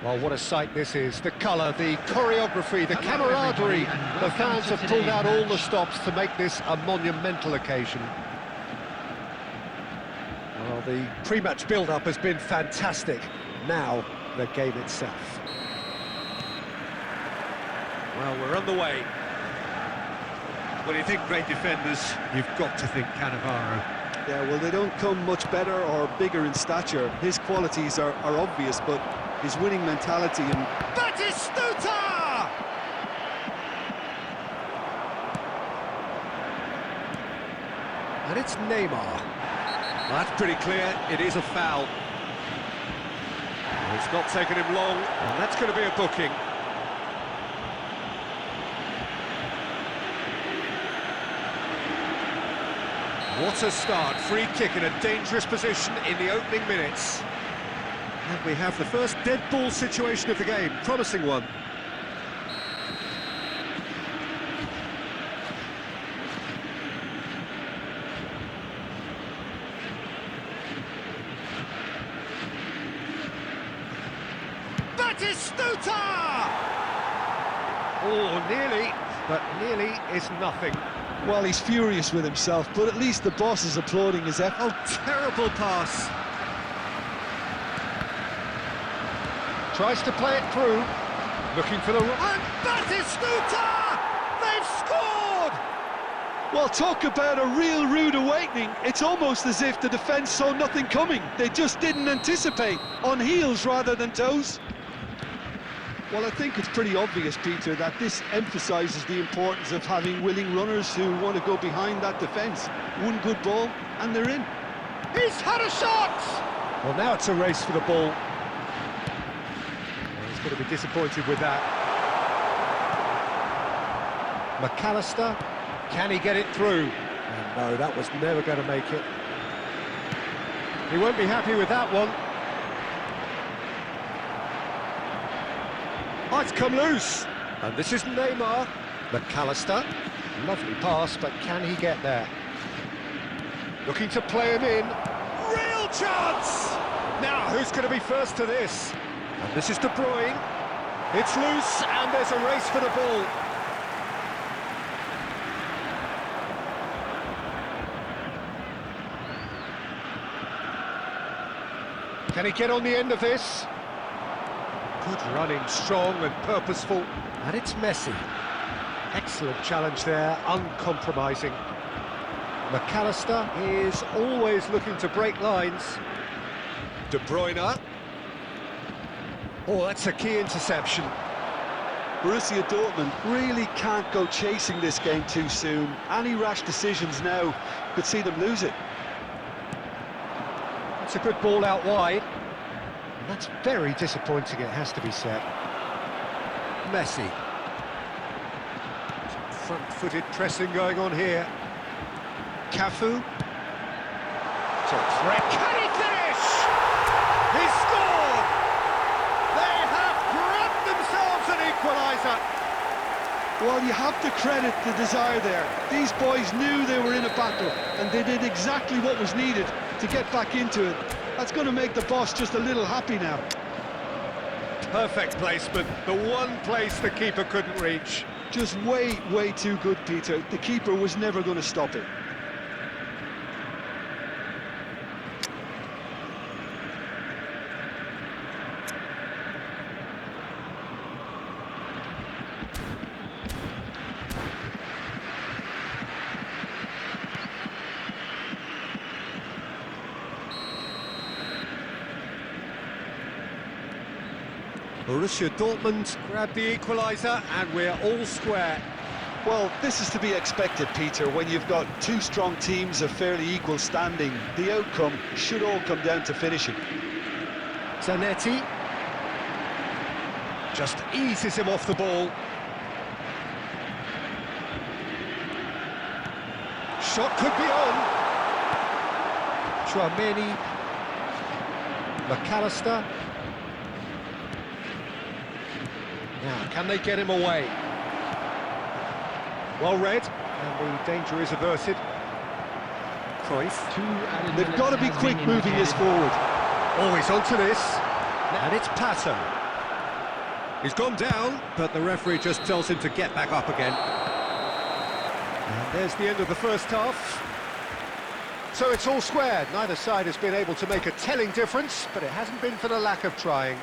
Well, what a sight this is. The colour, the choreography, the camaraderie. The fans have pulled out all the stops to make this a monumental occasion. Well, the pre-match build-up has been fantastic. Now, the game itself. Well, we're on the way. When you think great defenders, you've got to think Cannavaro. Yeah, well, they don't come much better or bigger in stature. His qualities are obvious, but his winning mentality and... Batistuta! And it's Neymar. Well, that's pretty clear, it is a foul. It's not taken him long, and that's going to be a booking. What a start, free kick in a dangerous position in the opening minutes. And we have the first dead ball situation of the game, promising one. Batistuta! Oh, nearly, but nearly is nothing. Well, he's furious with himself, but at least the boss is applauding his effort. Oh, terrible pass. Tries to play it through, looking for the... And Batistuta! They've scored! Well, talk about a real rude awakening. It's almost as if the defence saw nothing coming. They just didn't anticipate, on heels rather than toes. Well, I think it's pretty obvious, Peter, that this emphasises the importance of having willing runners who want to go behind that defence. One good ball, and they're in. He's had a shot! Well, now it's a race for the ball. Well, he's going to be disappointed with that. McAllister, can he get it through? And no, that was never going to make it. He won't be happy with that one. Oh, it's come loose. And this is Neymar. McAllister. Lovely pass, but can he get there? Looking to play him in. Real chance! Now, who's going to be first to this? And this is De Bruyne. It's loose, and there's a race for the ball. Can he get on the end of this? Good running, strong and purposeful. And it's Messi. Excellent challenge there, uncompromising. McAllister is always looking to break lines. De Bruyne. Oh, that's a key interception. Borussia Dortmund really can't go chasing this game too soon. Any rash decisions now could see them lose it. It's a good ball out wide. And that's very disappointing, it has to be said. Messi. Some front-footed pressing going on here. Cafu. Top threat. Can he finish? He scored! They have grabbed themselves an equaliser. Well, you have to credit the desire there. These boys knew they were in a battle, and they did exactly what was needed to get back into it. That's going to make the boss just a little happy now. Perfect placement, the one place the keeper couldn't reach. Just way too good, Peter. The keeper was never going to stop it. Borussia Dortmund grab the equaliser and we're all square. Well, this is to be expected, Peter, when you've got two strong teams of fairly equal standing. The outcome should all come down to finishing. Zanetti just eases him off the ball. Shot could be on. Chouameni, McAllister. Now, can they get him away? Well read, and the danger is averted. Cruyff. They've got to be quick moving this forward. Always onto this, and it's Pato. He's gone down, but the referee just tells him to get back up again. And there's the end of the first half. So it's all squared. Neither side has been able to make a telling difference, but it hasn't been for the lack of trying.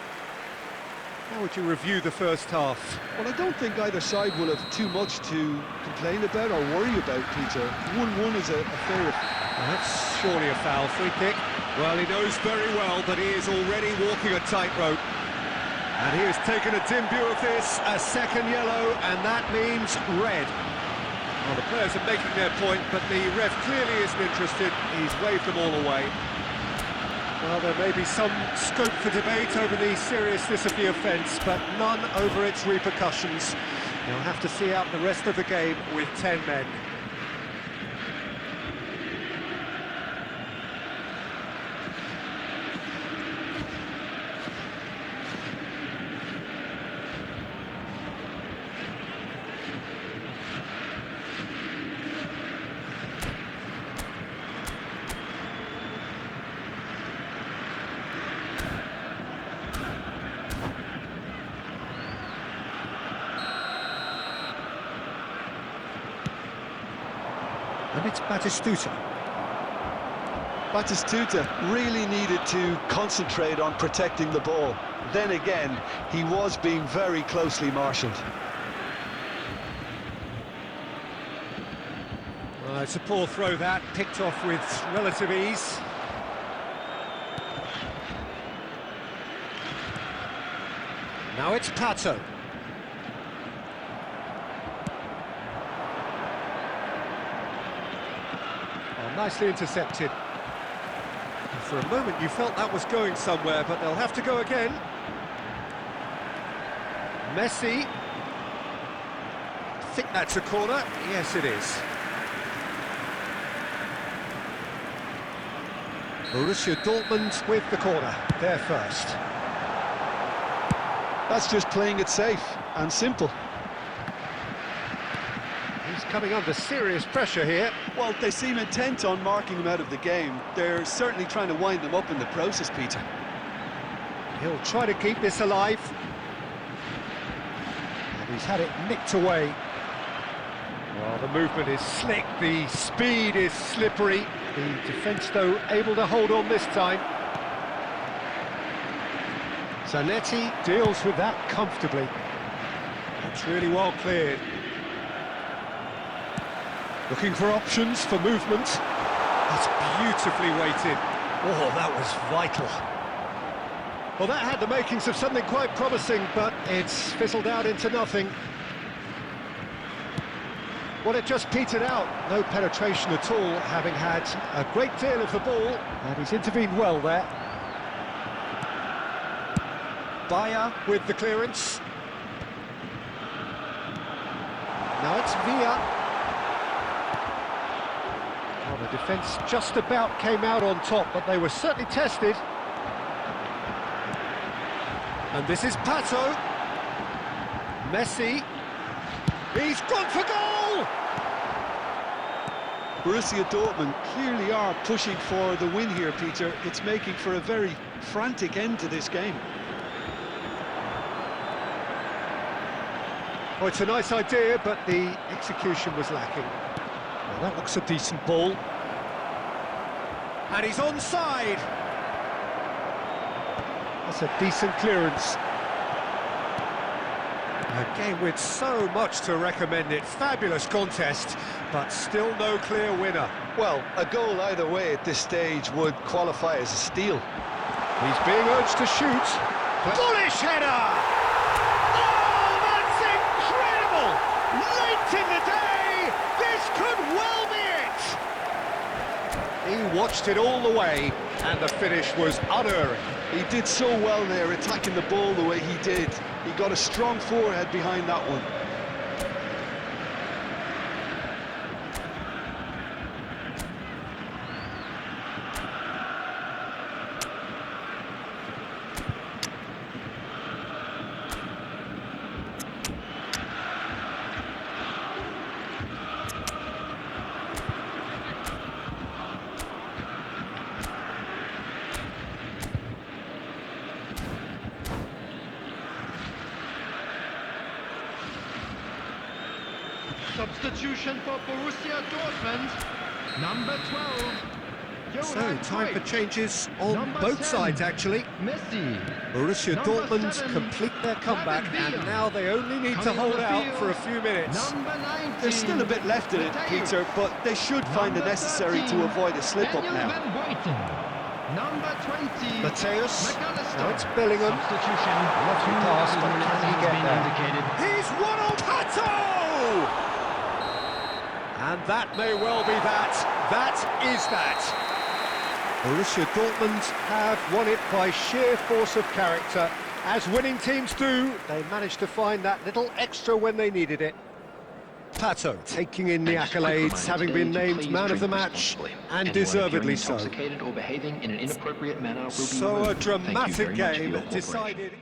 How would you review the first half? Well, I don't think either side will have too much to complain about or worry about, Peter. 1-1 is a fair... Well, that's surely a foul. Free kick. Well, he knows very well that he is already walking a tightrope. And he has taken a dim view of this, a second yellow, and that means red. Well, the players are making their point, but the ref clearly isn't interested. He's waved them all away. Well, there may be some scope for debate over the seriousness of the offence, but none over its repercussions. They'll have to see out the rest of the game with 10 men. And it's Batistuta. Batistuta really needed to concentrate on protecting the ball. Then again, he was being very closely marshalled. Well, it's a poor throw that, picked off with relative ease. Now it's Pato. Nicely intercepted. For a moment you felt that was going somewhere, but they'll have to go again. Messi. I think that's a corner. Yes, it is. Borussia Dortmund with the corner. They're first. That's just playing it safe and simple. He's coming under serious pressure here. Well, they seem intent on marking him out of the game. They're certainly trying to wind them up in the process, Peter. He'll try to keep this alive. And he's had it nicked away. Well, the movement is slick, the speed is slippery. The defence, though, able to hold on this time. Zanetti deals with that comfortably. That's really well cleared. Looking for options for movement. That's beautifully weighted. Oh, that was vital. Well, that had the makings of something quite promising, but it's fizzled out into nothing. Well, it just petered out. No penetration at all, having had a great deal of the ball, and he's intervened well there. Bayer with the clearance. Now it's Villa. Well, the defence just about came out on top, but they were certainly tested. And this is Pato. Messi. He's gone for goal! Borussia Dortmund clearly are pushing for the win here, Peter. It's making for a very frantic end to this game. Well, it's a nice idea, but the execution was lacking. Well, that looks a decent ball. And he's onside. That's a decent clearance. A game with so much to recommend it. Fabulous contest, but still no clear winner. Well, a goal either way at this stage would qualify as a steal. He's being urged to shoot. Bullish header! Oh, that's incredible! Late in the day, this could well be it! He watched it all the way, and the finish was unerring. He did so well there, attacking the ball the way he did. He got a strong forehead behind that one. Substitution for Borussia Dortmund, number 12. So, Johan time for Cruyff. changes on Number both 10, sides, actually. Messi. Borussia Number Dortmund 7, complete their comeback, David and Villa. now they only need to Coming on hold the out field, for a few minutes. Number 19. There's still a bit left in it, Matthäus. Peter, but they should find the Number necessary 13, to avoid a slip-up Daniel now. Van Buiten. Number 20. Matthäus. McAllister. Now it's Bellingham. Substitution. Lovely pass, but can he get there? Indicated. He's won on Pato! And that may well be that. That is that. Borussia Dortmund have won it by sheer force of character. As winning teams do, they managed to find that little extra when they needed it. Pato taking in the accolades, having been named man of the match, and deservedly so. Intoxicated or behaving in an inappropriate manner will be So a removed. Thank you dramatic very much for game your cooperation. decided...